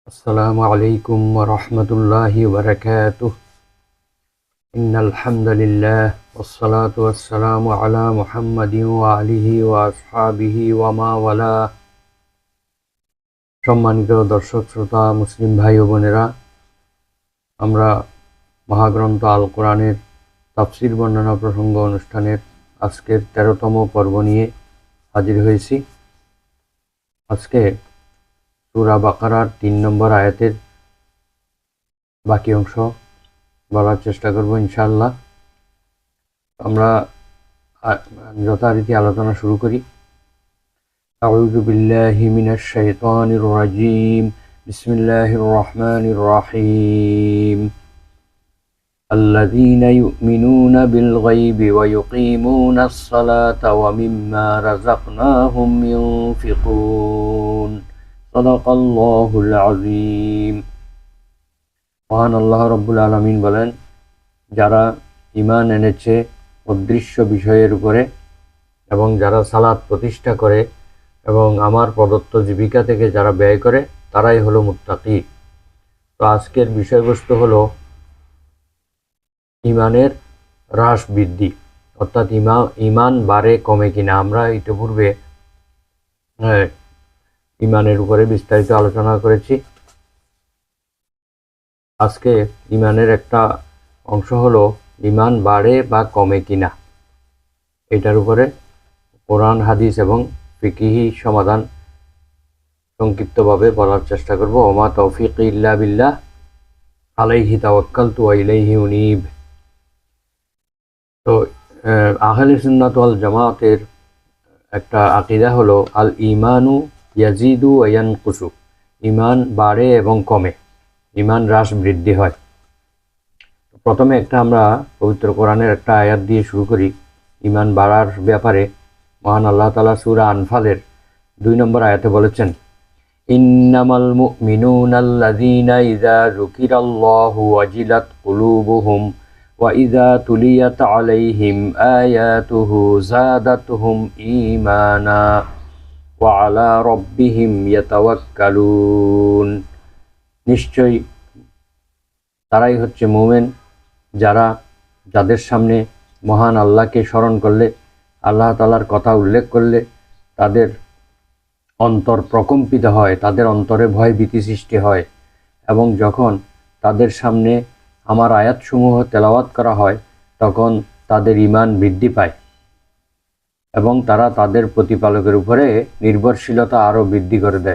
আসসালামু আলাইকুম ওয়া রাহমাতুল্লাহি ওয়া বারাকাতুহু। ইন্নাল হামদুলিল্লাহ ওয়াসসালাতু ওয়াসসালামু আলা মুহাম্মাদিন ওয়া আলিহি ওয়া আসহাবিহি ওয়া মা ওয়ালা। সম্মানিত দর্শক শ্রোতা মুসলিম ভাই ও বোনেরা, আমরা মহাগ্রন্থ আল কোরআনের তাফসীর বর্ণনা প্রসঙ্গ অনুষ্ঠানের আজকের 13তম পর্ব নিয়ে হাজির হয়েছি। আজকে সূরা বাকারার 3 নম্বর আয়াতের বাকি অংশ বলার চেষ্টা করব ইনশাআল্লাহ। আমরা যথারীতি আলোচনা শুরু করি। আউযু বিল্লাহি মিনাশ শাইতানির রাজীম। বিসমিল্লাহির রহমানির রহিম। আল্লাযীনা ইউমিনুনা বিল গায়বি ওয়া ইউকিমুনাস সালাতা ওয়া মিম্মা রাযাকনাহুম ইউনফিকুন। সাদাকাল্লাহুল আযীম। মহান আল্লাহ রাব্বুল আলামিন বলেন, যারা ঈমান এনেছে অদৃশ্য বিষয়ের উপরে এবং যারা সালাত প্রতিষ্ঠা করে এবং আমার প্রদত্ত জীবিকা থেকে যারা ব্যয় করে তারাই হলো মুত্তাকি। তো আজকের বিষয়বস্তু হলো ঈমানের হ্রাস বৃদ্ধি, অর্থাৎ ঈমান বাড়ে কমে কিনা। আমরা ইতিপূর্বে ঈমানের উপরে বিস্তারিত আলোচনা করেছি। আজকে ঈমানের একটা অংশ হলো ঈমান বাড়ে বা কমে কিনা, এটার উপরে কোরআন হাদিস এবং ফিকহি সমাধান সংক্ষিপ্তভাবে বলার চেষ্টা করব। ওমা তৌফিক ইল্লা বিল্লাহ আলাইহি তাওয়াক্কালতু ওয়া ইলাইহি উনীব। তো আহলে সুন্নাত ওয়াল জামাতের একটা আকীদা হলো আল ঈমানু ইয়াজিদু ওয়া ইয়ানকুসু। ঈমান বাড়ে এবং কমে, ঈমান হ্রাস বৃদ্ধি হয়। প্রথমে আমরা পবিত্র কোরআনের একটা আয়াত দিয়ে শুরু করি। ঈমান বাড়ার ব্যাপারে মহান আল্লাহ তাআলা সূরা আনফালের 2 নম্বর আয়াতে বলেছেন, ইন্নামাল মুমিনুনাল্লাযীনা ইযা যুকিরাল্লাহু ওয়াজিলাত কুলুবুহুম ওয়া ইযা তুলিয়াত আলাইহিম আয়াতুহু যাদাতুহুম ঈমানা ওয়া আলা রাব্বিহিম ইয়াতাওয়াক্কালুন। নিশ্চয়ই তারাই হচ্ছে মুমিন যাদের সামনে মহান আল্লাহকে স্মরণ করলে, আল্লাহ তাআলার কথা উল্লেখ করলে তাদের অন্তর প্রকম্পিত হয়, তাদের অন্তরে ভয় ভীতি সৃষ্টি হয়, এবং যখন তাদের সামনে আমার আয়াতসমূহ তেলাওয়াত করা হয় তখন তাদের ঈমান বৃদ্ধি পায় এবং তারা তাদের প্রতিপালকের উপরে নির্ভরশীলতা আরও বৃদ্ধি করে দেয়।